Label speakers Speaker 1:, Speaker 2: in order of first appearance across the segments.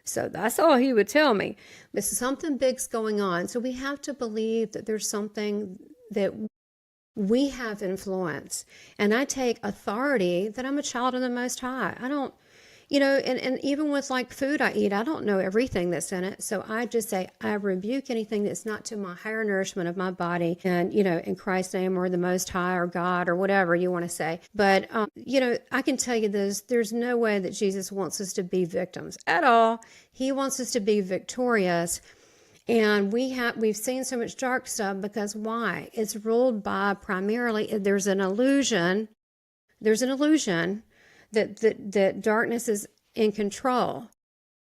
Speaker 1: So that's all he would tell me. But something big's going on. So we have to believe that there's something that we have influence. And I take authority that I'm a child of the Most High. I don't, and even with like food I eat, I don't know everything that's in it. So I just say, I rebuke anything that's not to my higher nourishment of my body. And, in Christ's name, or the Most High, or God, or whatever you want to say. But, I can tell you this, there's no way that Jesus wants us to be victims at all. He wants us to be victorious. And we've seen so much dark stuff because why? It's ruled by primarily, there's an illusion that darkness is in control.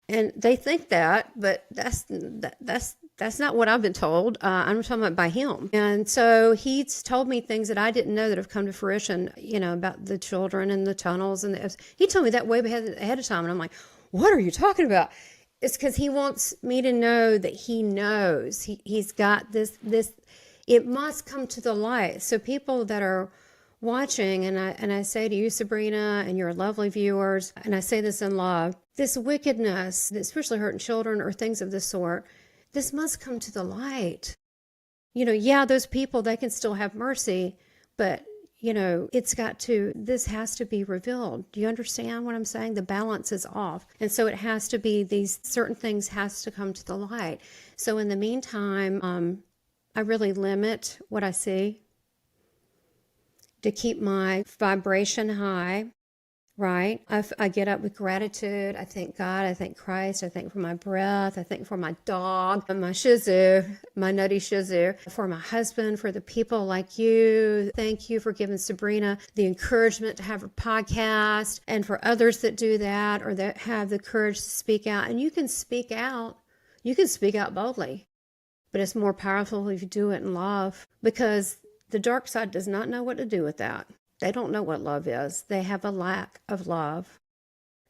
Speaker 1: And they think that, but that's not what I've been told. I'm talking about by him. And so he's told me things that I didn't know that have come to fruition, about the children and the tunnels. He told me that way ahead of time. And I'm like, what are you talking about? It's because he wants me to know that he knows. He's got this, it must come to the light. So people that are watching, and I say to you, Sabrina, and your lovely viewers, and I say this in love, this wickedness, especially hurting children or things of this sort, this must come to the light. Those people, they can still have mercy, but this has to be revealed. Do you understand what I'm saying? The balance is off. And so it has to be, these certain things has to come to the light. So in the meantime, I really limit what I see to keep my vibration high, right? I get up with gratitude. I thank God. I thank Christ. I thank for my breath. I thank for my dog, my Shih Tzu, my nutty Shih Tzu, for my husband, for the people like you. Thank you for giving Sabrina the encouragement to have her podcast, and for others that do that or that have the courage to speak out. And you can speak out. You can speak out boldly, but it's more powerful if you do it in love, because the dark side does not know what to do with that. They don't know what love is. They have a lack of love.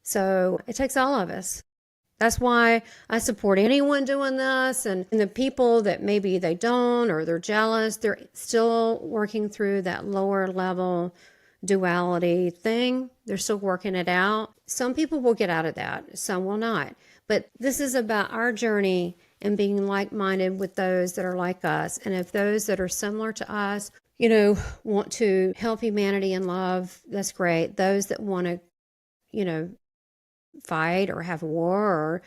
Speaker 1: So it takes all of us. That's why I support anyone doing this. And the people that maybe they don't, or they're jealous, they're still working through that lower level duality thing. They're still working it out. Some people will get out of that. Some will not. But this is about our journey and being like-minded with those that are like us. And if those that are similar to us, want to help humanity in love, that's great. Those that want to, fight or have war or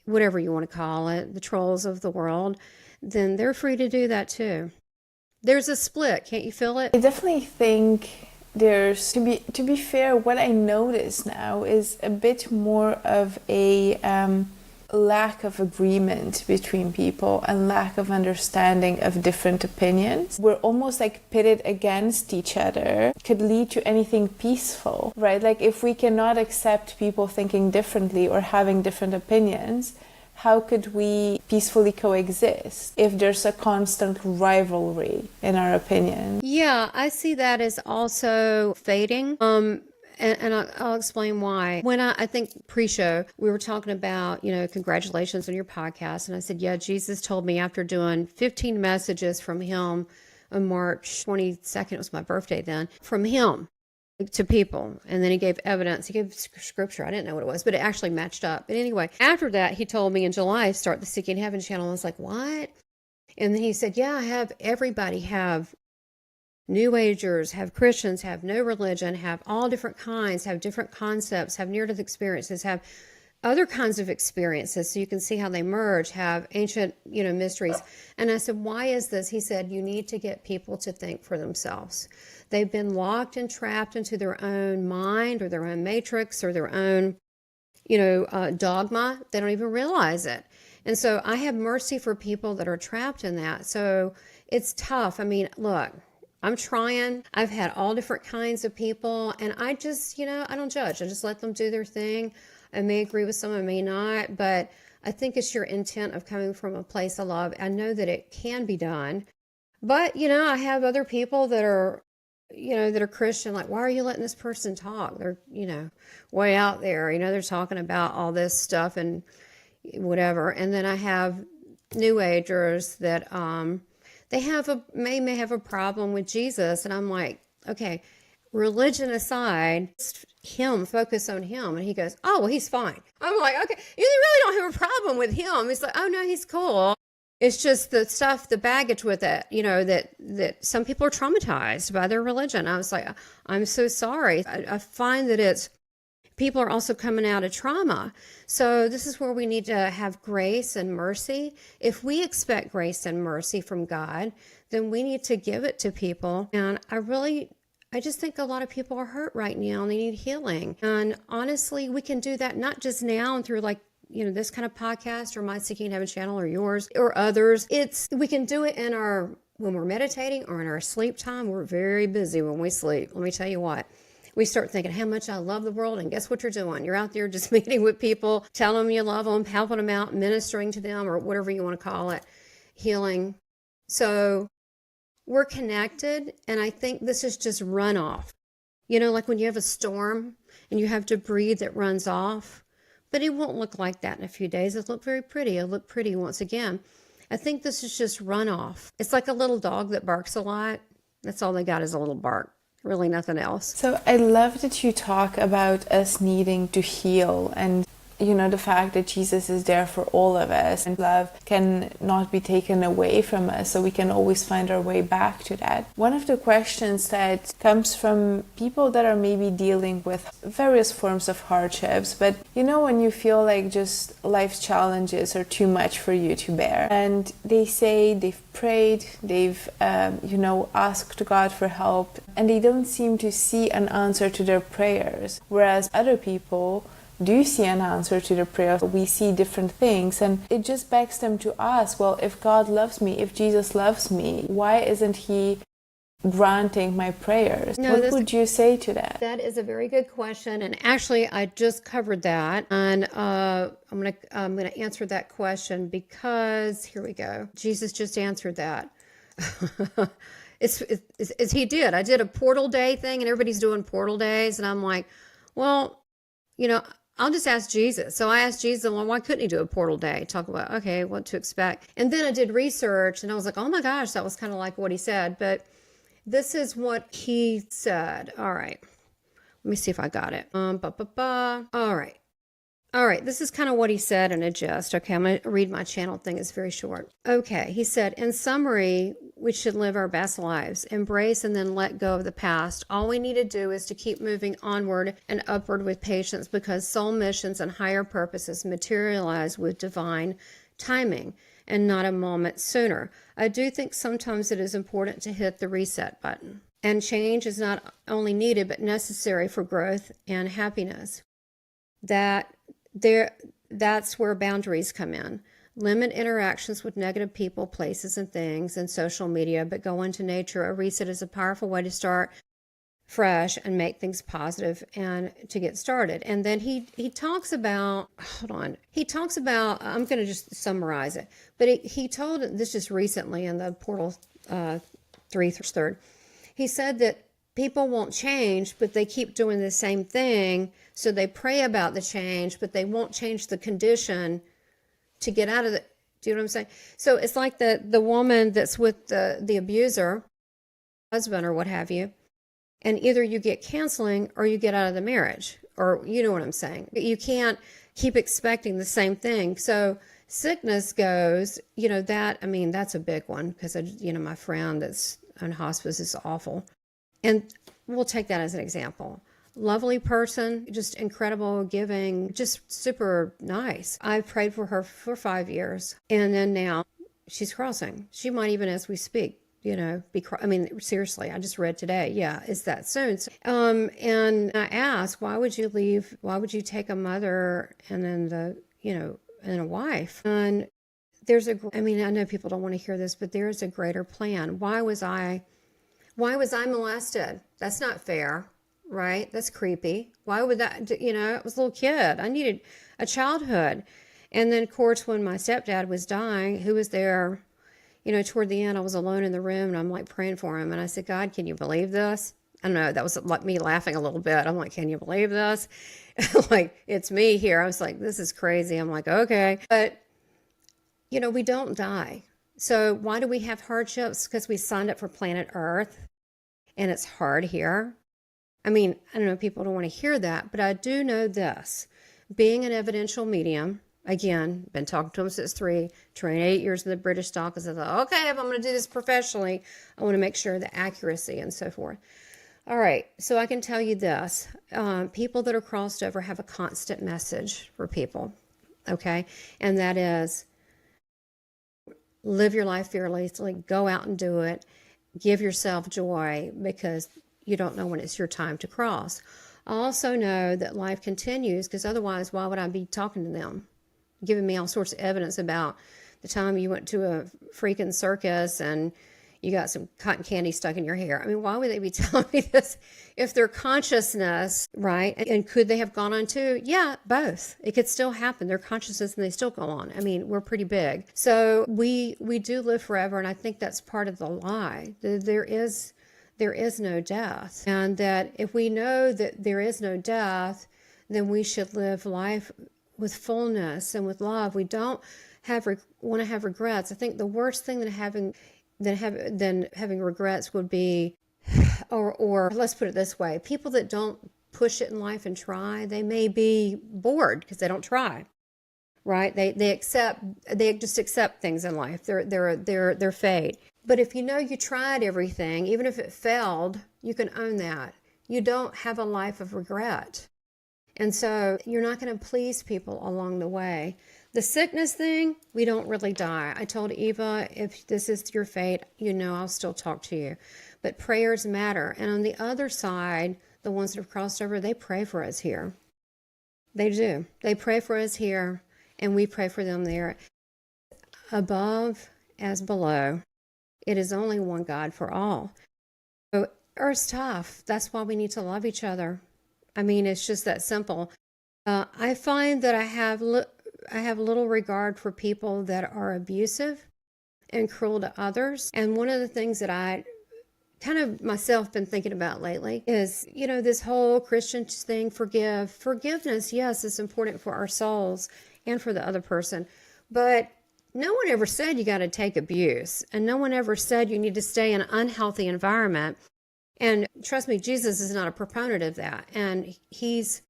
Speaker 1: whatever you want to call it, the trolls of the world, then they're free to do that too. There's a split. Can't you feel it?
Speaker 2: I definitely think there's, to be fair, what I notice now is a bit more of a lack of agreement between people and lack of understanding of different opinions. We're almost like pitted against each other. Could lead to anything peaceful, right? Like if we cannot accept people thinking differently or having different opinions, how could we peacefully coexist if there's a constant rivalry in our opinion?
Speaker 1: Yeah, I see that as also fading. And I'll explain why. When I think pre-show, we were talking about, congratulations on your podcast. And I said, yeah, Jesus told me after doing 15 messages from him on March 22nd, it was my birthday then, from him to people. And then he gave evidence. He gave scripture. I didn't know what it was, but it actually matched up. But anyway, after that, he told me in July, start the Seeking Heaven channel. I was like, what? And then he said, yeah, everybody have New Agers, have Christians, have no religion, have all different kinds, have different concepts, have near-death experiences, have other kinds of experiences, so you can see how they merge, have ancient, mysteries. And I said, why is this? He said, you need to get people to think for themselves. They've been locked and trapped into their own mind or their own matrix or their own, dogma. They don't even realize it. And so I have mercy for people that are trapped in that. So it's tough. I mean, look, I'm trying. I've had all different kinds of people, and I just, I don't judge. I just let them do their thing. I may agree with some, I may not, but I think it's your intent of coming from a place of love. I know that it can be done, but, I have other people that are, that are Christian, like, why are you letting this person talk? They're, way out there, they're talking about all this stuff and whatever. And then I have New Agers that, they may have a problem with Jesus. And I'm like, okay, religion aside, focus on him. And he goes, oh, well, he's fine. I'm like, okay, you really problem with him. He's like, oh no, he's cool. It's just the stuff, the baggage with it, that some people are traumatized by their religion. I was like, I'm so sorry. I find that people are also coming out of trauma. So this is where we need to have grace and mercy. If we expect grace and mercy from God, then we need to give it to people. And I just think a lot of people are hurt right now and they need healing. And honestly, we can do that not just now and through this kind of podcast or my Seeking Heaven channel or yours or others. We can do it when we're meditating or in our sleep time. We're very busy when we sleep. Let me tell you what. We start thinking how much I love the world, and guess what you're doing? You're out there just meeting with people, telling them you love them, helping them out, ministering to them, or whatever you want to call it, healing. So we're connected, and I think this is just runoff. Like when you have a storm and you have debris that runs off, but it won't look like that in a few days. It'll look very pretty. It'll look pretty once again. I think this is just runoff. It's like a little dog that barks a lot. That's all they got is a little bark. Really nothing else.
Speaker 2: So I love that you talk about us needing to heal and the fact that Jesus is there for all of us and love can not be taken away from us, so we can always find our way back to that. One of the questions that comes from people that are maybe dealing with various forms of hardships, but when you feel like just life's challenges are too much for you to bear, and they say they've prayed, they've asked God for help, and they don't seem to see an answer to their prayers, whereas other people do see an answer to the prayer. We see different things, and it just begs them to ask, well, if God loves me, if Jesus loves me, why isn't he granting my prayers? What would you say to that?
Speaker 1: That is a very good question, and actually I just covered that, and I'm gonna answer that question because here we go. Jesus just answered that. It's he did. I did a portal day thing, and everybody's doing portal days, and I'm like, well, I'll just ask Jesus. So I asked Jesus, well, why couldn't he do a portal day? Talk about, okay, what to expect. And then I did research and I was like, oh my gosh, that was kind of like what he said. But this is what he said. All right. Let me see if I got it. All right. All right, this is kind of what he said in a gist. Okay, I'm going to read my channel thing. It's very short. Okay, he said, in summary, we should live our best lives, embrace and then let go of the past. All we need to do is to keep moving onward and upward with patience, because soul missions and higher purposes materialize with divine timing and not a moment sooner. I do think sometimes it is important to hit the reset button. And change is not only needed, but necessary for growth and happiness. That's where boundaries come in. Limit interactions with negative people, places, and things, and social media, but go into nature. A reset is a powerful way to start fresh and make things positive and to get started. And then he talks about, I'm going to just summarize it, but he told this just recently in the Portal 3rd. He said that people won't change, but they keep doing the same thing. So they pray about the change, but they won't change the condition to get out of the, do you know what I'm saying? So it's like the woman that's with the abuser, husband or what have you, and either you get counseling or you get out of the marriage, or you know what I'm saying? You can't keep expecting the same thing. So sickness goes, that's a big one, because my friend that's on hospice is awful. And we'll take that as an example. Lovely person, just incredible, giving, just super nice. I've prayed for her for 5 years, and then now she's crossing. She might even, as we speak, seriously, I just read today, it's that soon. And I asked, why would you leave? Why would you take a mother and then and a wife? And I know people don't want to hear this, but there is a greater plan. Why was I molested? That's not fair. Right? That's creepy. Why would that, I was a little kid. I needed a childhood. And then, of course, when my stepdad was dying, who was there, toward the end, I was alone in the room and I'm like praying for him. And I said, God, can you believe this? I don't know. That was like me laughing a little bit. I'm like, can you believe this? Like, it's me here. I was like, this is crazy. I'm like, okay. But, we don't die. So why do we have hardships? Because we signed up for planet Earth and it's hard here. I don't know, people don't want to hear that, but I do know this. Being an evidential medium, Again, been talking to them since 3, trained 8 years in the British style because I thought, okay, if I'm going to do this professionally, I want to make sure the accuracy and so forth. All right, so I can tell you this. People that are crossed over have a constant message for people, okay? And that is, live your life fearlessly, go out and do it, give yourself joy because you don't know when it's your time to cross. I also know that life continues because otherwise, why would I be talking to them? Giving me all sorts of evidence about the time you went to a freaking circus and you got some cotton candy stuck in your hair. I mean, why would they be telling me this if their consciousness, right? And could they have gone on too? Yeah, both. It could still happen. Their consciousness and they still go on. I mean, we're pretty big. So we do live forever. And I think that's part of the lie. There is no death. And that if we know that there is no death, then we should live life with fullness and with love. We don't want to have regrets. I think the worst thing than having regrets would be, or let's put it this way, people that don't push it in life and try, they may be bored because they don't try, right? They just accept things in life, their fate. But if you know you tried everything, even if it failed, you can own that. You don't have a life of regret. And so you're not going to please people along the way. The sickness thing, we don't really die. I told Eva, if this is your fate, I'll still talk to you. But prayers matter. And on the other side, the ones that have crossed over, they pray for us here. They do. They pray for us here, and we pray for them there. Above as below, it is only one God for all. So Earth's tough. That's why we need to love each other. I mean, it's just that simple. I find that I have little regard for people that are abusive and cruel to others. And one of the things that I kind of myself been thinking about lately is, this whole Christian thing, forgiveness. Yes, it's important for our souls and for the other person. But no one ever said you got to take abuse. And no one ever said you need to stay in an unhealthy environment. And trust me, Jesus is not a proponent of that. And he is,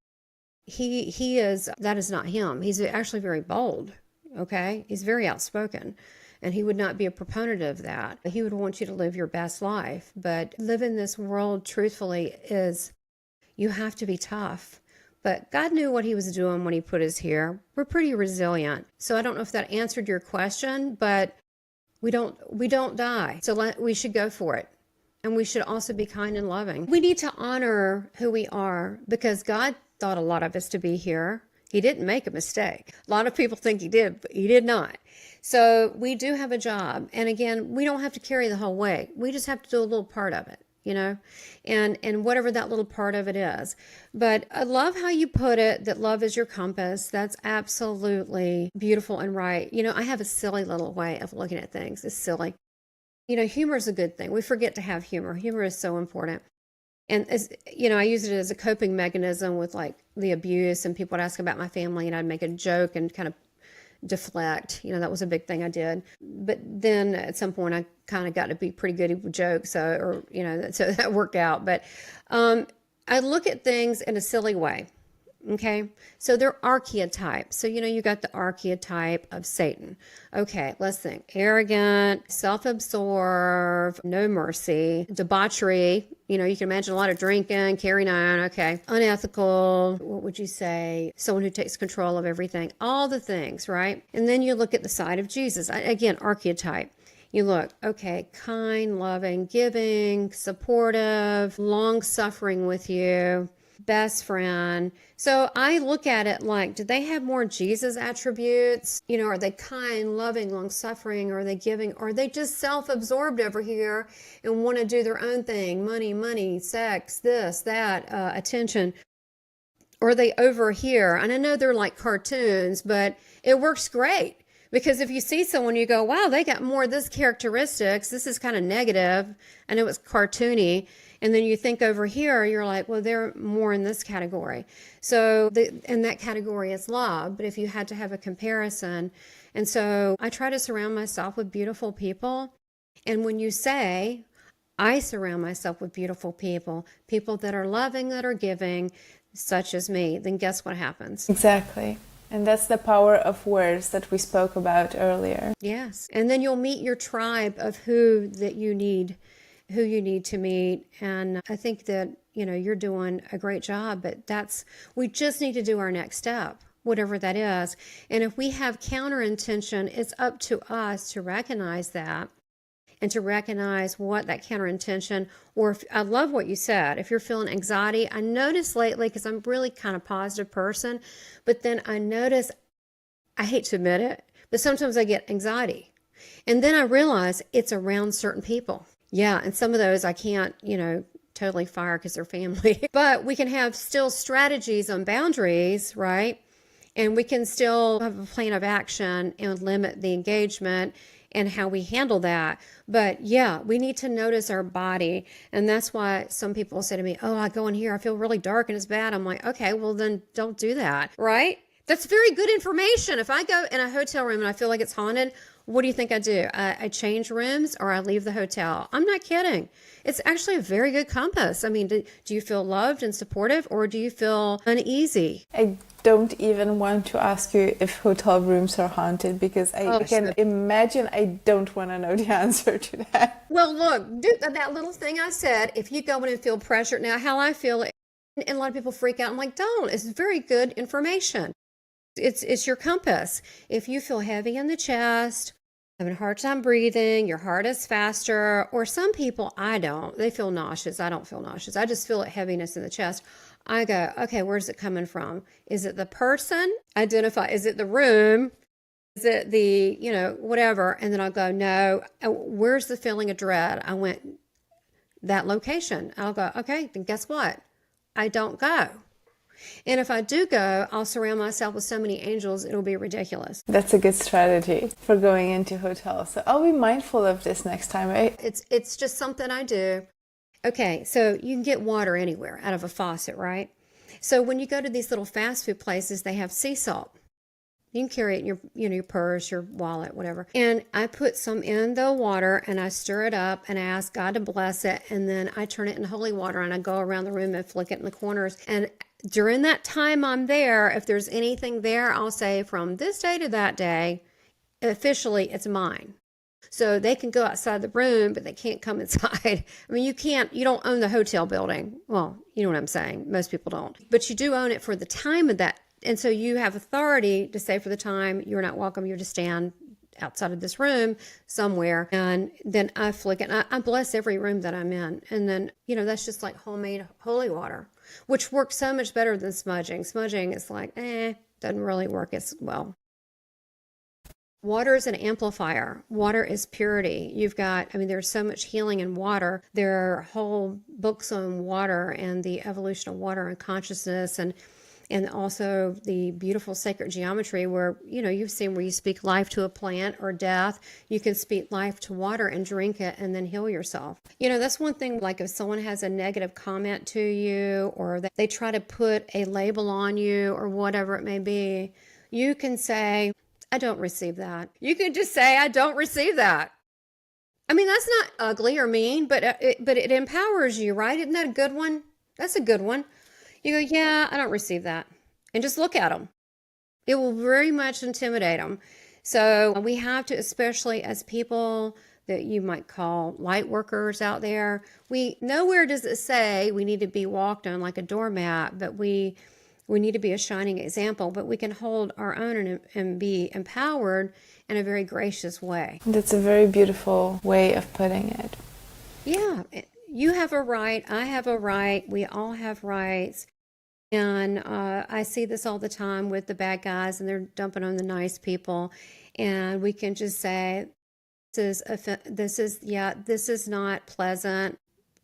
Speaker 1: that is not him. He's actually very bold, okay? He's very outspoken. And he would not be a proponent of that. He would want you to live your best life. But living this world truthfully you have to be tough. But God knew what he was doing when he put us here. We're pretty resilient. So I don't know if that answered your question, but we don't die. So we should go for it. And we should also be kind and loving. We need to honor who we are because God thought a lot of us to be here. He didn't make a mistake. A lot of people think he did, but he did not. So we do have a job. And again, we don't have to carry the whole weight. We just have to do a little part of it, and whatever that little part of it is. But I love how you put it, that love is your compass. That's absolutely beautiful and right. I have a silly little way of looking at things. It's silly. Humor is a good thing. We forget to have humor. Humor is so important. And I use it as a coping mechanism with like the abuse, and people would ask about my family and I'd make a joke and kind of deflect. That was a big thing I did. But then at some point I kind of got to be pretty good with jokes. So that worked out. But I look at things in a silly way. Okay, so they're archetypes. So, you got the archetype of Satan. Okay, let's think. Arrogant, self-absorbed, no mercy, debauchery. You can imagine a lot of drinking, carrying on. Okay, unethical. What would you say? Someone who takes control of everything. All the things, right? And then you look at the side of Jesus. Again, archetype. You look, okay, kind, loving, giving, supportive, long-suffering with you, best friend. So I look at it like, do they have more Jesus attributes? Are they kind, loving, long-suffering? Or are they giving? Or are they just self-absorbed over here and want to do their own thing? Money, sex, this, that, attention. Or are they over here? And I know they're like cartoons, but it works great. Because if you see someone, you go, wow, they got more of this characteristics. This is kind of negative. I know it's cartoony. And then you think over here, you're like, well, they're more in this category. So, and that category is love. But if you had to have a comparison, and so I try to surround myself with beautiful people. And when you say, I surround myself with beautiful people that are loving, that are giving, such as me, then guess what happens?
Speaker 2: Exactly. And that's the power of words that we spoke about earlier.
Speaker 1: Yes. And then you'll meet your tribe of who you need to meet. And I think that, you're doing a great job, but we just need to do our next step, whatever that is. And if we have counter intention, it's up to us to recognize that and to recognize what that counter intention, I love what you said, if you're feeling anxiety. I noticed lately, because I'm really kind of positive person, but then I notice, I hate to admit it, but sometimes I get anxiety. And then I realize it's around certain people. Yeah, and some of those I can't, totally fire because they're family. But we can have still strategies on boundaries, right? And we can still have a plan of action and limit the engagement and how we handle that. But yeah, we need to notice our body. And that's why some people say to me, oh, I go in here, I feel really dark and it's bad. I'm like, okay, well then don't do that, right? That's very good information. If I go in a hotel room and I feel like it's haunted, what do you think I do? I change rooms or I leave the hotel. I'm not kidding. It's actually a very good compass. I mean, do you feel loved and supportive, or do you feel uneasy?
Speaker 2: I don't even want to ask you if hotel rooms are haunted, because I can imagine I don't want to know the answer to that.
Speaker 1: Well, look, that little thing I said, if you go in and feel pressure, now how I feel, and a lot of people freak out. I'm like, don't. It's very good information. It's your compass. If you feel heavy in the chest, having a hard time breathing, your heart is faster, or some people, I don't. They feel nauseous. I don't feel nauseous. I just feel a heaviness in the chest. I go, okay, where's it coming from? Is it the person? Identify. Is it the room? Is it the, whatever? And then I'll go, no, where's the feeling of dread? I went that location. I'll go, okay, then guess what? I don't go. And if I do go, I'll surround myself with so many angels, it'll be ridiculous.
Speaker 2: That's a good strategy for going into hotels. So I'll be mindful of this next time, right?
Speaker 1: It's just something I do. Okay, so you can get water anywhere out of a faucet, right? So when you go to these little fast food places, they have sea salt. You can carry it in your purse, your wallet, whatever. And I put some in the water and I stir it up and I ask God to bless it. And then I turn it in holy water and I go around the room and flick it in the corners. And during that time I'm there, if there's anything there, I'll say from this day to that day, officially it's mine. So they can go outside the room, but they can't come inside. I mean, you don't own the hotel building. Well, you know what I'm saying. Most people don't. But you do own it for the time of that. And so you have authority to say for the time, you're not welcome. You're to stand outside of this room somewhere. And then I flick it. And I bless every room that I'm in. And then, that's just like homemade holy water, which works so much better than smudging. Smudging is like, doesn't really work as well. Water is an amplifier. Water is purity. There's so much healing in water. There are whole books on water and the evolution of water and consciousness, and also the beautiful sacred geometry where, you've seen where you speak life to a plant or death. You can speak life to water and drink it and then heal yourself. That's one thing, like if someone has a negative comment to you or that they try to put a label on you or whatever it may be, you can say, I don't receive that. You can just say, I don't receive that. I mean, that's not ugly or mean, but it empowers you, right? Isn't that a good one? That's a good one. You go, yeah, I don't receive that. And just look at them. It will very much intimidate them. So we have to, especially as people that you might call light workers out there, nowhere does it say we need to be walked on like a doormat, but we need to be a shining example, but we can hold our own and be empowered in a very gracious way.
Speaker 2: That's a very beautiful way of putting it.
Speaker 1: Yeah, you have a right, I have a right, we all have rights. And I see this all the time with the bad guys, and they're dumping on the nice people. And we can just say, this is not pleasant.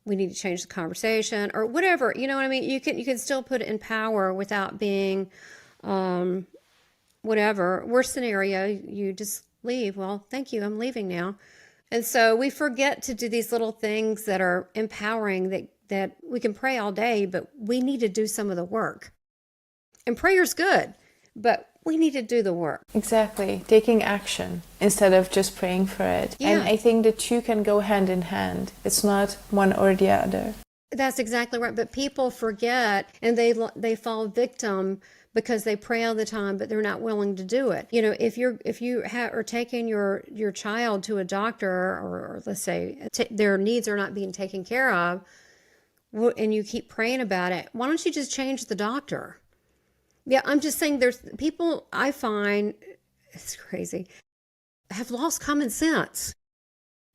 Speaker 1: We need to change the conversation or whatever. You know what I mean? You can still put it in power without being whatever. Worst scenario, you just leave. Well, thank you. I'm leaving now. And so we forget to do these little things that are empowering, that we can pray all day, but we need to do some of the work. And prayer's good, but we need to do the work.
Speaker 2: Exactly. Taking action instead of just praying for it.
Speaker 1: Yeah.
Speaker 2: And I think the two can go hand in hand. It's not one or the other.
Speaker 1: That's exactly right. But people forget and they fall victim because they pray all the time, but they're not willing to do it. You know, if you are taking your child to a doctor, or let's say their needs are not being taken care of, and you keep praying about it, why don't you just change the doctor? Yeah, I'm just saying, there's people I find, it's crazy, have lost common sense,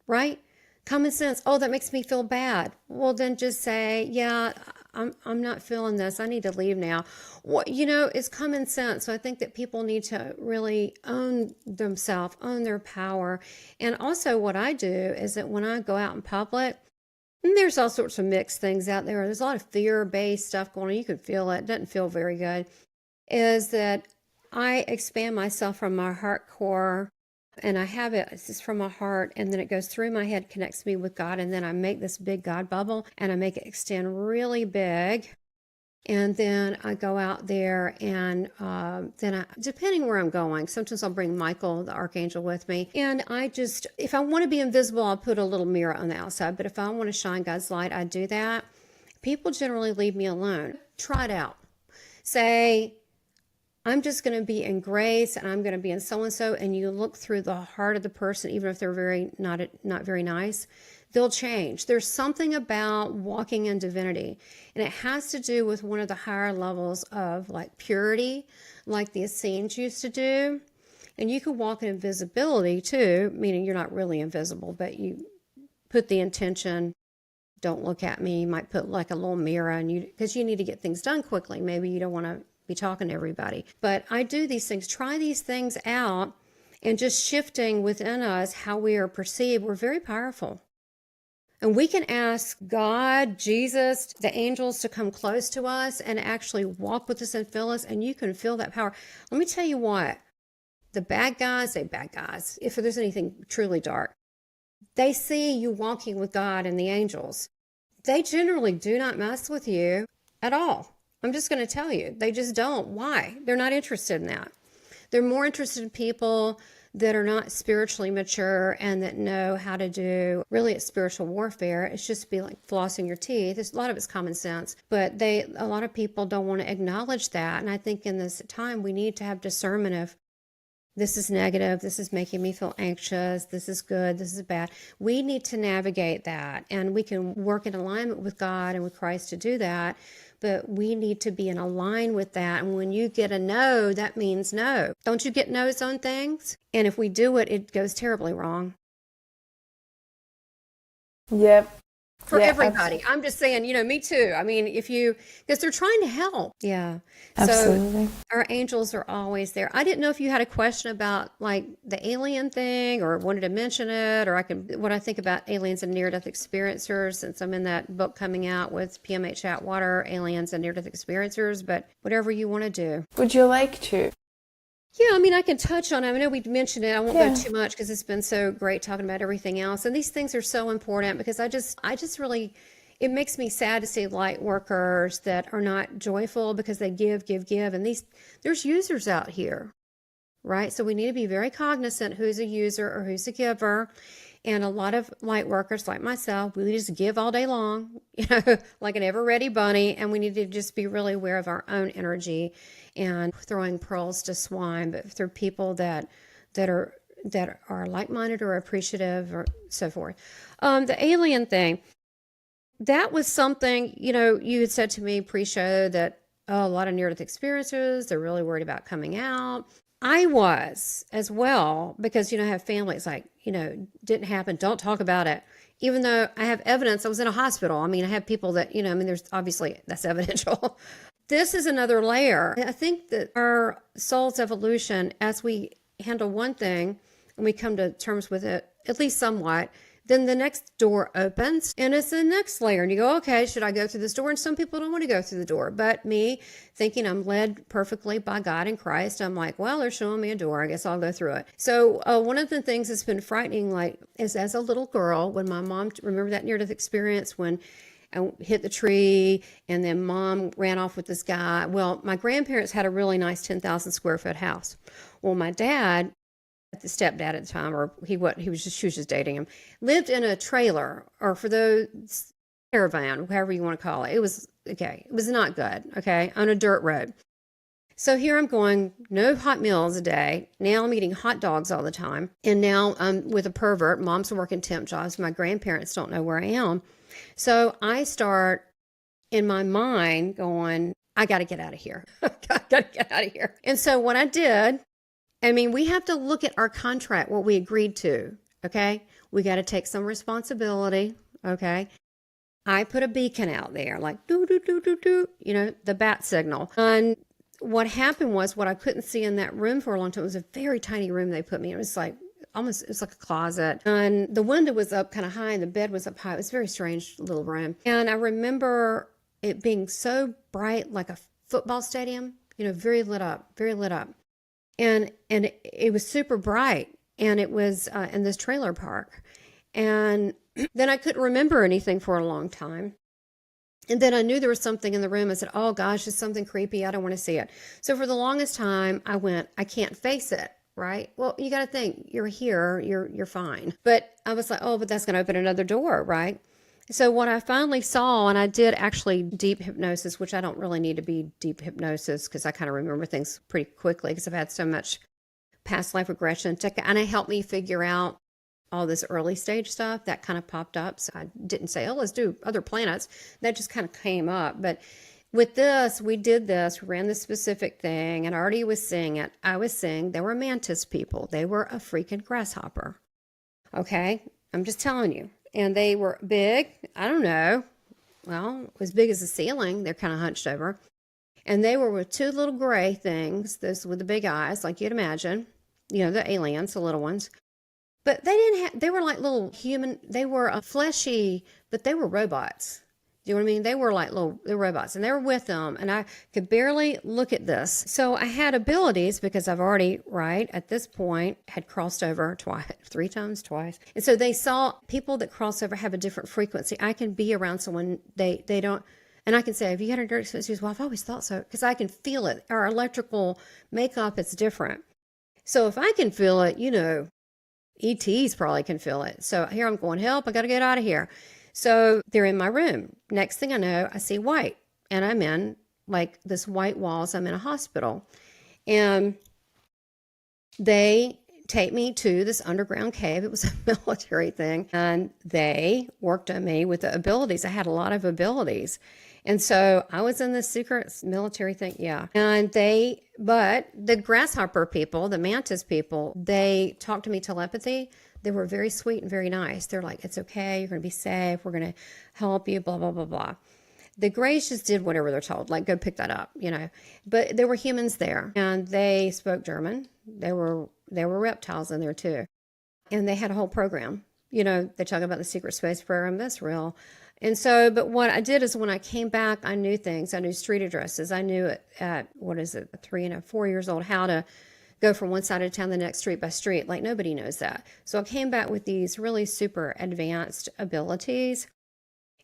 Speaker 1: right? Common sense. Oh, that makes me feel bad. Well, then just say, yeah, I'm not feeling this. I need to leave now. What, it's common sense. So I think that people need to really own themselves, own their power. And also what I do is that when I go out in public, and there's all sorts of mixed things out there. There's a lot of fear-based stuff going on. You can feel it. It doesn't feel very good. Is that I expand myself from my heart core, and I have it, it's just from my heart, and then it goes through my head, connects me with God, and then I make this big God bubble, and I make it extend really big, and then I go out there, and depending where I'm going, sometimes I'll bring Michael, the archangel, with me, and if I want to be invisible, I'll put a little mirror on the outside, but if I want to shine God's light, I do that. People generally leave me alone. Try it out. Say, I'm just going to be in grace, and I'm going to be in so-and-so, and you look through the heart of the person, even if they're not very nice, they'll change. There's something about walking in divinity, and it has to do with one of the higher levels of like purity, like the Essenes used to do. And you can walk in invisibility too, meaning you're not really invisible, but you put the intention, don't look at me. You might put like a little mirror, because you need to get things done quickly. Maybe you don't want to be talking to everybody. But I do these things, try these things out, and just shifting within us how we are perceived, we're very powerful. And we can ask God, Jesus, the angels to come close to us and actually walk with us and fill us, and you can feel that power. Let me tell you what, the bad guys, if there's anything truly dark, they see you walking with God and the angels. They generally do not mess with you at all. I'm just going to tell you, they just don't. Why? They're not interested in that. They're more interested in people that are not spiritually mature and that know how to do, really it's spiritual warfare. It's just be like flossing your teeth. A lot of it's common sense, but a lot of people don't want to acknowledge that. And I think in this time, we need to have discernment of, this is negative, this is making me feel anxious, this is good, this is bad. We need to navigate that, and we can work in alignment with God and with Christ to do that, but we need to be in align with that. And when you get a no, that means no. Don't you get no's on things? And if we do it, it goes terribly wrong.
Speaker 2: Yep.
Speaker 1: For
Speaker 2: Yeah,
Speaker 1: everybody.
Speaker 2: absolutely.
Speaker 1: I'm just saying, me too. I mean, because they're trying to help. Yeah.
Speaker 2: Absolutely.
Speaker 1: So our angels are always there. I didn't know if you had a question about like the alien thing, or wanted to mention it, or what I think about aliens and near-death experiencers, since I'm in that book coming out with PMH Atwater, Aliens and Near-Death Experiencers, but whatever you want to do.
Speaker 2: Would you like to?
Speaker 1: Yeah, I mean, I can touch on it. I know we mentioned it. I won't go too much because it's been so great talking about everything else. And these things are so important, because I just really, it makes me sad to see light workers that are not joyful because they give. And there's users out here, right? So we need to be very cognizant who's a user or who's a giver. And a lot of light workers like myself, we just give all day long, like an ever-ready bunny. And we need to just be really aware of our own energy and throwing pearls to swine, but through people that are like-minded or appreciative or so forth. The alien thing, that was something, you had said to me pre-show that a lot of near-death experiences, they're really worried about coming out. I was as well, because, I have family. It's like, didn't happen. Don't talk about it. Even though I have evidence, I was in a hospital. I mean, I have people that, there's obviously that's evidential. This is another layer. I think that our soul's evolution, as we handle one thing and we come to terms with it, at least somewhat, then the next door opens and it's the next layer. And you go, okay, should I go through this door? And some people don't want to go through the door. But me, thinking I'm led perfectly by God and Christ, I'm like, well, they're showing me a door. I guess I'll go through it. So one of the things that's been frightening, is as a little girl, when my mom, remember that near-death experience when I hit the tree and then mom ran off with this guy. Well, my grandparents had a really nice 10,000 square foot house. Well, my dad, the stepdad at the time, or she was just dating him, lived in a trailer, or for those, caravan, however you want to call it. It was, okay, it was not good, okay, on a dirt road. So here I'm going, no hot meals a day. Now I'm eating hot dogs all the time. And now I'm with a pervert. Mom's working temp jobs. My grandparents don't know where I am. So I start in my mind going, I got to get out of here. I got to get out of here. And so what I did, I mean, we have to look at our contract, what we agreed to. Okay. We got to take some responsibility. Okay. I put a beacon out there, like doo, doo, doo, doo, doo, the bat signal. And what happened was, what I couldn't see in that room for a long time, it was a very tiny room they put me in. It was like almost, it was like a closet. And the window was up kind of high and the bed was up high. It was a very strange little room. And I remember it being so bright, like a football stadium, very lit up, very lit up. And it was super bright. And it was in this trailer park. And then I couldn't remember anything for a long time. And then I knew there was something in the room. I said, oh gosh, it's something creepy. I don't want to see it. So for the longest time I went, I can't face it. Right? Well, you got to think, you're here, you're fine. But I was like, oh, but that's going to open another door. Right? So what I finally saw, and I did actually deep hypnosis, which I don't really need to be deep hypnosis because I kind of remember things pretty quickly because I've had so much past life regression to kind of help me figure out all this early stage stuff that kind of popped up. So I didn't say, oh, let's do other planets. That just kind of came up. But with this, we did this, we ran this specific thing, and I already was seeing it. I was seeing there were mantis people. They were a freaking grasshopper. Okay? I'm just telling you. And they were big. I don't know. Well, as big as the ceiling. They're kind of hunched over. And they were with two little gray things, those with the big eyes, like you'd imagine. The aliens, the little ones. But they were like little human, they were fleshy, but they were robots. Do you know what I mean? They were like they were robots, and they were with them, and I could barely look at this. So I had abilities because I've already, right, at this point, had crossed over three times. And so they saw people that cross over have a different frequency. I can be around someone, they don't, and I can say, have you had a dirty experience? Well, I've always thought so, because I can feel it. Our electrical makeup is different. So if I can feel it, ETs probably can feel it. So here I'm going, help, I got to get out of here. So they're in my room. Next thing I know, I see white, and I'm in like this white walls. I'm in a hospital, and they take me to this underground cave. It was a military thing, and they worked on me with the abilities. I had a lot of abilities. And so I was in this secret military thing. Yeah. But the grasshopper people, the mantis people, they talked to me telepathy. They were very sweet and very nice. They're like, it's okay. You're going to be safe. We're going to help you, blah, blah, blah, blah. The grays just did whatever they're told, like go pick that up, But there were humans there, and they spoke German. There were reptiles in there too. And they had a whole program. They talk about the secret space program. That's real. And so, but what I did is when I came back, I knew things. I knew street addresses. I knew at 3 and 4 years old, how to go from one side of town to the next, street by street. Like nobody knows that. So I came back with these really super advanced abilities.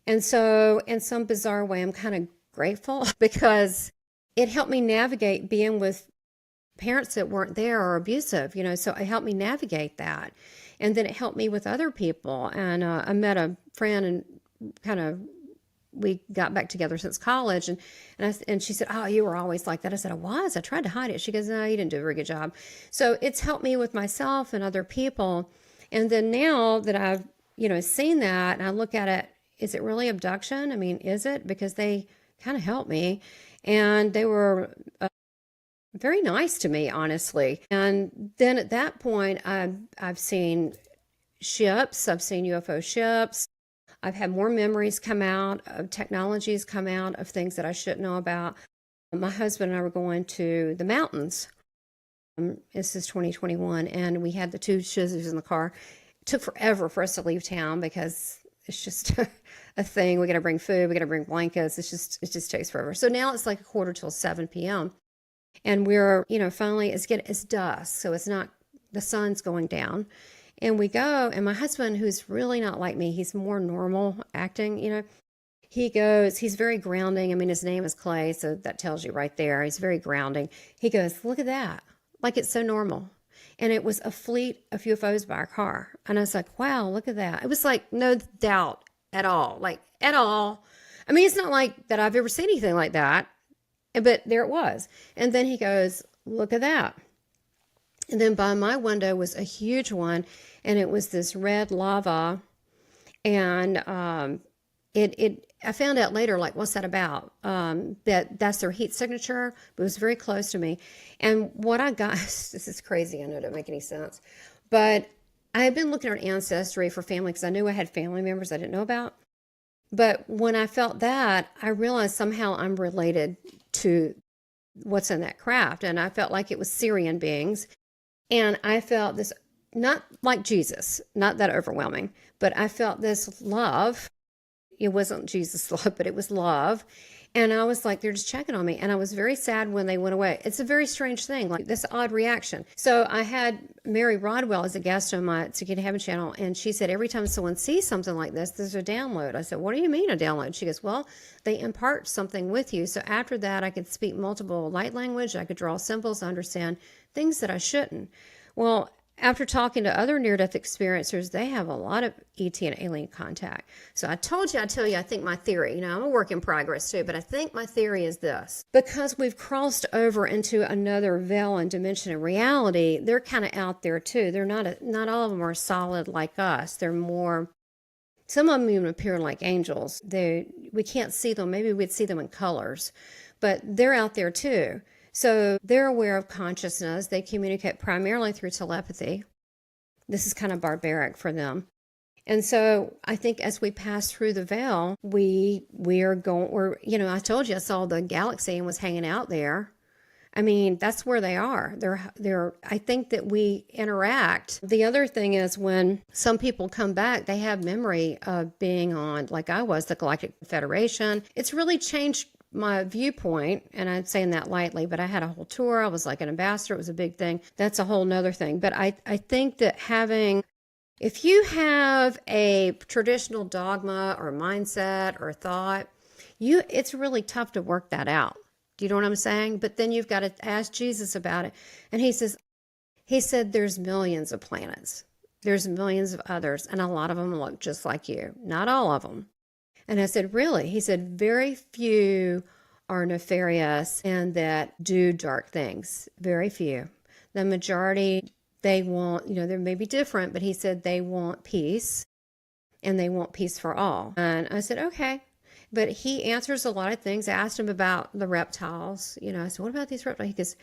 Speaker 1: And so in some bizarre way, I'm kind of grateful because it helped me navigate being with parents that weren't there or abusive, so it helped me navigate that. And then it helped me with other people. And I met a friend, and we got back together since college, and she said, oh, you were always like that. I said, I was. I tried to hide it. She goes, no, you didn't do a very good job. So it's helped me with myself and other people. And then now that I've, seen that, and I look at it, is it really abduction? I mean, is it? Because they kind of helped me, and they were very nice to me, honestly. And then at that point, I've seen ships. I've seen UFO ships. I've had more memories come out of technologies come out of things that I shouldn't know about. My husband and I were going to the mountains. This is 2021, and we had the two scissors in the car. It took forever for us to leave town because it's just a thing. We got to bring food. We got to bring blankets. It just takes forever. So now it's like 7 p.m. And we're, finally it's dusk. So it's not, the sun's going down. And we go, and my husband, who's really not like me, he's more normal acting, he goes, he's very grounding. I mean, his name is Clay, so that tells you right there. He's very grounding. He goes, look at that. Like it's so normal. And it was a fleet of UFOs by our car. And I was like, wow, look at that. It was like no doubt at all. Like at all. I mean, it's not like that I've ever seen anything like that. But there it was. And then he goes, look at that. And then by my window was a huge one, and it was this red lava. And I found out later, like, what's that about? That's their heat signature, but it was very close to me. And what I got, this is crazy, I know it doesn't make any sense, but I had been looking at Ancestry for family because I knew I had family members I didn't know about. But when I felt that, I realized somehow I'm related to what's in that craft. And I felt like it was Syrian beings. And I felt this, not like Jesus, not that overwhelming, but I felt this love. It wasn't Jesus' love, but it was love. And I was like, they're just checking on me. And I was very sad when they went away. It's a very strange thing, like this odd reaction. So I had Mary Rodwell as a guest on my To Get to Heaven channel. And she said, every time someone sees something like this, there's a download. I said, what do you mean a download? She goes, well, they impart something with you. So after that, I could speak multiple light language. I could draw symbols, understand things that I shouldn't. Well, after talking to other near-death experiencers, they have a lot of ET and alien contact. So I tell you, I think my theory, I'm a work in progress too, but I think my theory is this. Because we've crossed over into another veil and dimension of reality, they're kind of out there too. They're not all of them are solid like us. They're more, some of them even appear like angels. We can't see them. Maybe we'd see them in colors, but they're out there too. So they're aware of consciousness. They communicate primarily through telepathy. This is kind of barbaric for them. And so I think as we pass through the veil, we are going, I told you I saw the galaxy and was hanging out there. I mean, that's where they are. I think that we interact. The other thing is when some people come back, they have memory of being on, like I was, the Galactic Federation. It's really changed my viewpoint, and I'm saying that lightly, but I had a whole tour. I was like an ambassador. It was a big thing. That's a whole nother thing. But I think that if you have a traditional dogma or mindset or thought, it's really tough to work that out. Do you know what I'm saying? But then you've got to ask Jesus about it. And he said, there's millions of planets. There's millions of others, and a lot of them look just like you. Not all of them. And I said, really? He said, very few are nefarious and that do dark things. Very few. The majority, they want, they may be different, but he said they want peace and they want peace for all. And I said, okay. But he answers a lot of things. I asked him about the reptiles. I said, what about these reptiles?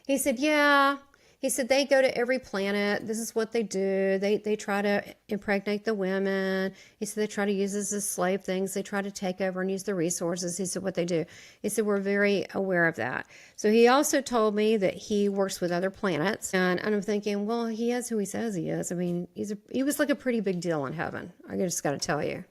Speaker 1: He said, yeah. He said, they go to every planet. This is what they do. They try to impregnate the women. He said, they try to use this as slave things. They try to take over and use the resources. He said, what they do. He said, we're very aware of that. So he also told me that he works with other planets. And I'm thinking, well, he is who he says he is. I mean, he was like a pretty big deal in heaven. I just got to tell you.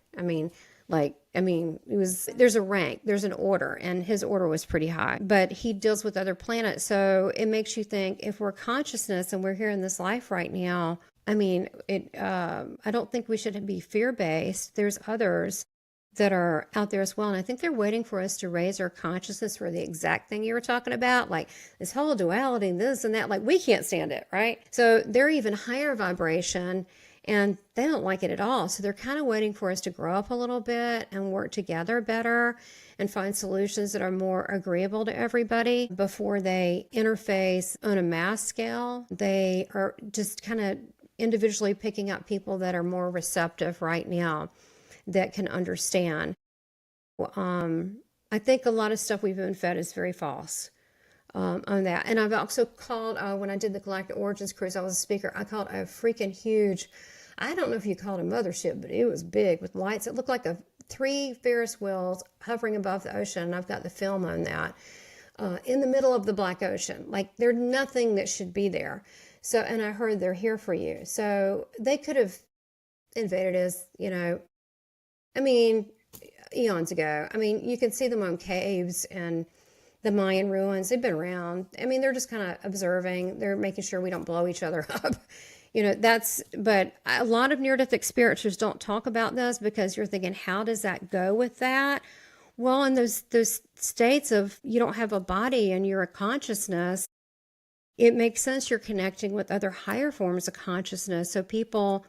Speaker 1: There's a rank, there's an order, and his order was pretty high, but he deals with other planets. So it makes you think, if we're consciousness and we're here in this life right now, I don't think we should be fear-based. There's others that are out there as well. And I think they're waiting for us to raise our consciousness for the exact thing you were talking about, like this whole duality and this and that. Like, we can't stand it, right? So they're even higher vibration, and they don't like it at all. So they're kind of waiting for us to grow up a little bit and work together better and find solutions that are more agreeable to everybody before they interface on a mass scale. They are just kind of individually picking up people that are more receptive right now that can understand. I think a lot of stuff we've been fed is very false. On that. And I've also called, when I did the Galactic Origins cruise, I was a speaker, I called a freaking huge, I don't know if you call it a mothership, but it was big with lights. It looked like 3 Ferris wheels hovering above the ocean. And I've got the film on that, in the middle of the Black Ocean. Like, there's nothing that should be there. So, and I heard they're here for you. So they could have invaded us, eons ago. You can see them on caves and the Mayan ruins. They've been around. They're just kind of observing. They're making sure we don't blow each other up. But a lot of near-death experiencers don't talk about this because you're thinking, how does that go with that? Well, in those states of you don't have a body and you're a consciousness, it makes sense you're connecting with other higher forms of consciousness. So people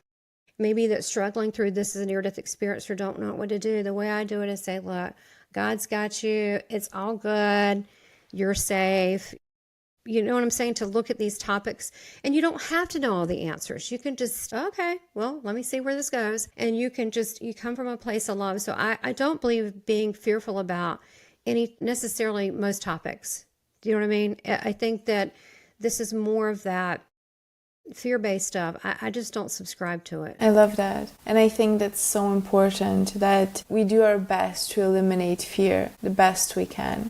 Speaker 1: maybe that's struggling through this as a near-death experiencer don't know what to do. The way I do it is say, look, God's got you. It's all good. you're safe. You know what I'm saying? To look at these topics, and you don't have to know all the answers. You can just, okay, well, let me see where this goes. And you come from a place of love. So I don't believe being fearful about necessarily most topics. Do you know what I mean? I think that this is more of that fear-based stuff. I just don't subscribe to it.
Speaker 2: I love that. And I think that's so important that we do our best to eliminate fear the best we can.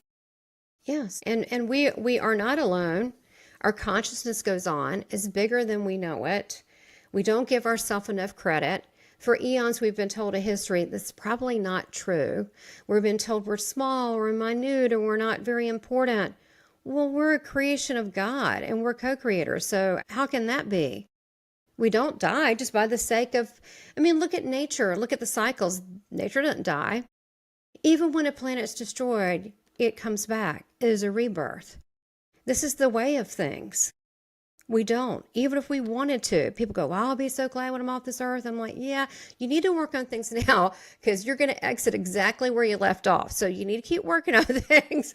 Speaker 1: Yes. And we are not alone. Our consciousness goes on. It's bigger than we know it. We don't give ourselves enough credit. For eons, we've been told a history that's probably not true. We've been told we're small, we're minute, or we're not very important. Well, we're a creation of God, and we're co-creators. So how can that be? We don't die just by the sake of, look at nature. Look at the cycles. Nature doesn't die. Even when a planet's destroyed, it comes back. It is a rebirth. This is the way of things. We don't. Even if we wanted to. People go, well, I'll be so glad when I'm off this earth. I'm like, yeah, you need to work on things now because you're going to exit exactly where you left off. So you need to keep working on things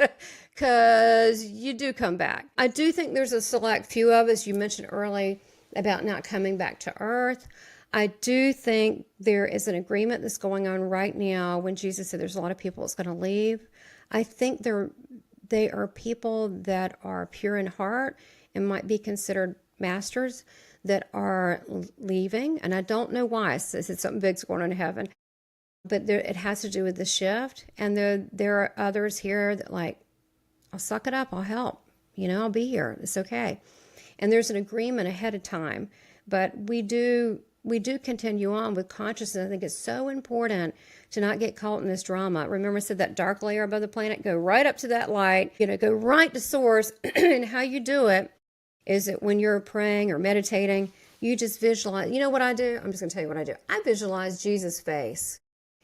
Speaker 1: because you do come back. I do think there's a select few of us, you mentioned early about not coming back to earth. I do think there is an agreement that's going on right now when Jesus said there's a lot of people that's going to leave. I think they are people that are pure in heart and might be considered masters that are leaving. And I don't know why. It's something big's going on in heaven. But it has to do with the shift. And there are others here that like, I'll suck it up. I'll help. I'll be here. It's okay. And there's an agreement ahead of time. But we do continue on with consciousness. I think it's so important to not get caught in this drama. Remember I said that dark layer above the planet? Go right up to that light. Go right to source. And how you do it is that when you're praying or meditating, you just visualize. You know what I do? I'm just going to tell you what I do. I visualize Jesus' face,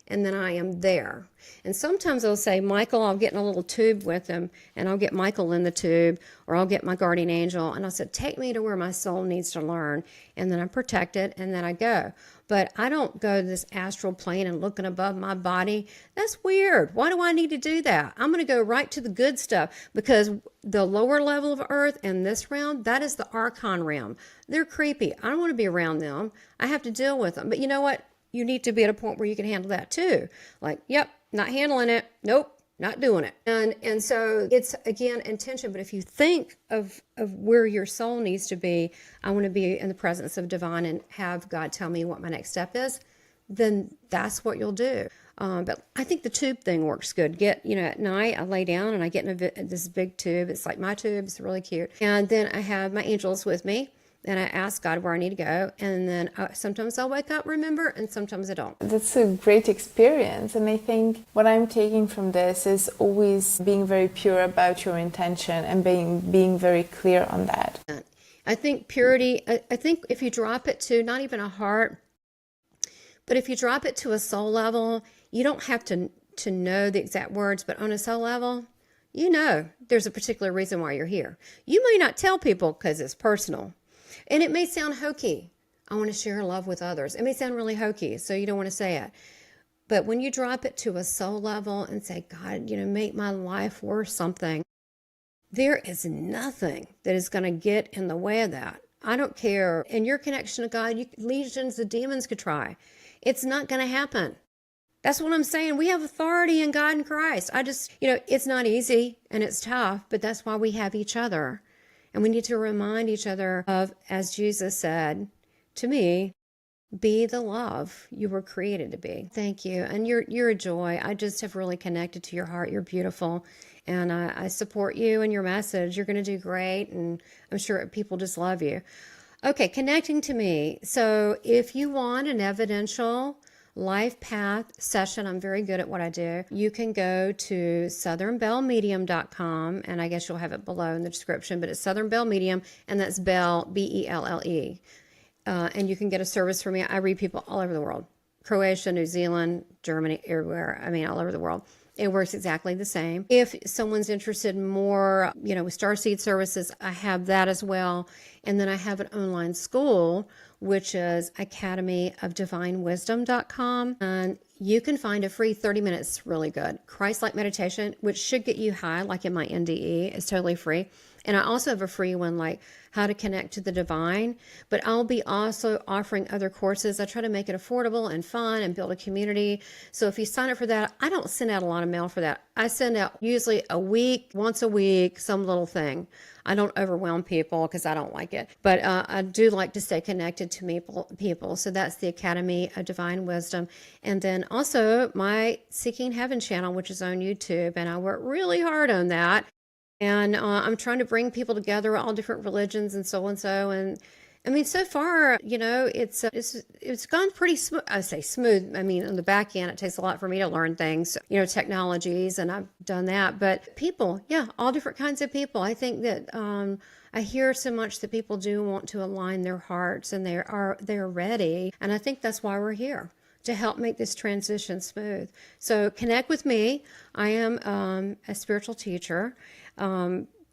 Speaker 1: and then I am there. And sometimes I'll say, Michael, I'll get in a little tube with him, and I'll get Michael in the tube, or I'll get my guardian angel, and I'll say, take me to where my soul needs to learn, and then I'm protected, and then I go. But I don't go to this astral plane and looking above my body. That's weird. Why do I need to do that? I'm going to go right to the good stuff, because the lower level of earth and this realm, that is the archon realm. They're creepy. I don't want to be around them. I have to deal with them. But you know what? You need to be at a point where you can handle that too. Like, yep, not handling it. Nope, not doing it. And so it's, again, intention. But if you think of where your soul needs to be, I want to be in the presence of divine and have God tell me what my next step is, then that's what you'll do. But I think the tube thing works good. At night, I lay down and I get in this big tube. It's like my tube. It's really cute. And then I have my angels with me. And I ask God where I need to go. And then sometimes I'll wake up, remember, and sometimes I don't.
Speaker 2: That's a great experience. And I think what I'm taking from this is always being very pure about your intention and being very clear on that.
Speaker 1: I think purity, I think if you drop it to not even a heart, but if you drop it to a soul level, you don't have to know the exact words, but on a soul level, there's a particular reason why you're here. You may not tell people because it's personal. And it may sound hokey. I want to share love with others. It may sound really hokey, so you don't want to say it. But when you drop it to a soul level and say, God, make my life worth something, there is nothing that is going to get in the way of that. I don't care. In your connection to God, legions of demons could try. It's not going to happen. That's what I'm saying. We have authority in God and Christ. It's not easy and it's tough, but that's why we have each other. And we need to remind each other of, as Jesus said to me, be the love you were created to be. Thank you. And you're a joy. I just have really connected to your heart. You're beautiful. And I support you and your message. You're going to do great. And I'm sure people just love you. Okay, connecting to me. So if you want an evidential life path session, I'm very good at what I do. You can go to southernbellmedium.com, and I guess you'll have it below in the description, but it's Southern Bell Medium, and that's Bell, B-E-L-L-E. And you can get a service from me. I read people all over the world. Croatia, New Zealand, Germany, everywhere. All over the world. It works exactly the same. If someone's interested in more, with Starseed services, I have that as well. And then I have an online school, which is academyofdivinewisdom.com. And you can find a free 30 minutes, really good, Christ-like meditation, which should get you high, like in my NDE. It's totally free. And I also have a free one, like how to connect to the divine. But I'll be also offering other courses. I try to make it affordable and fun and build a community. So if you sign up for that, I don't send out a lot of mail for that. I send out usually a week, once a week, some little thing. I don't overwhelm people because I don't like it. But I do like to stay connected to people. So that's the Academy of Divine Wisdom. And then also my Seeking Heaven channel, which is on YouTube. And I work really hard on that. And I'm trying to bring people together, all different religions and so. And I mean, so far, it's gone pretty smooth. I say smooth. I mean, on the back end, it takes a lot for me to learn things, technologies, and I've done that. But people, yeah, all different kinds of people. I think that I hear so much that people do want to align their hearts, and they're ready. And I think that's why we're here, to help make this transition smooth. So connect with me. I am a spiritual teacher.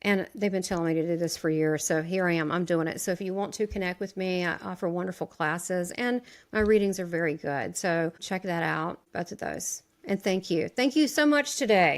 Speaker 1: And they've been telling me to do this for years. So here I am. I'm doing it. So if you want to connect with me, I offer wonderful classes and my readings are very good. So check that out, both of those. And thank you. Thank you so much today.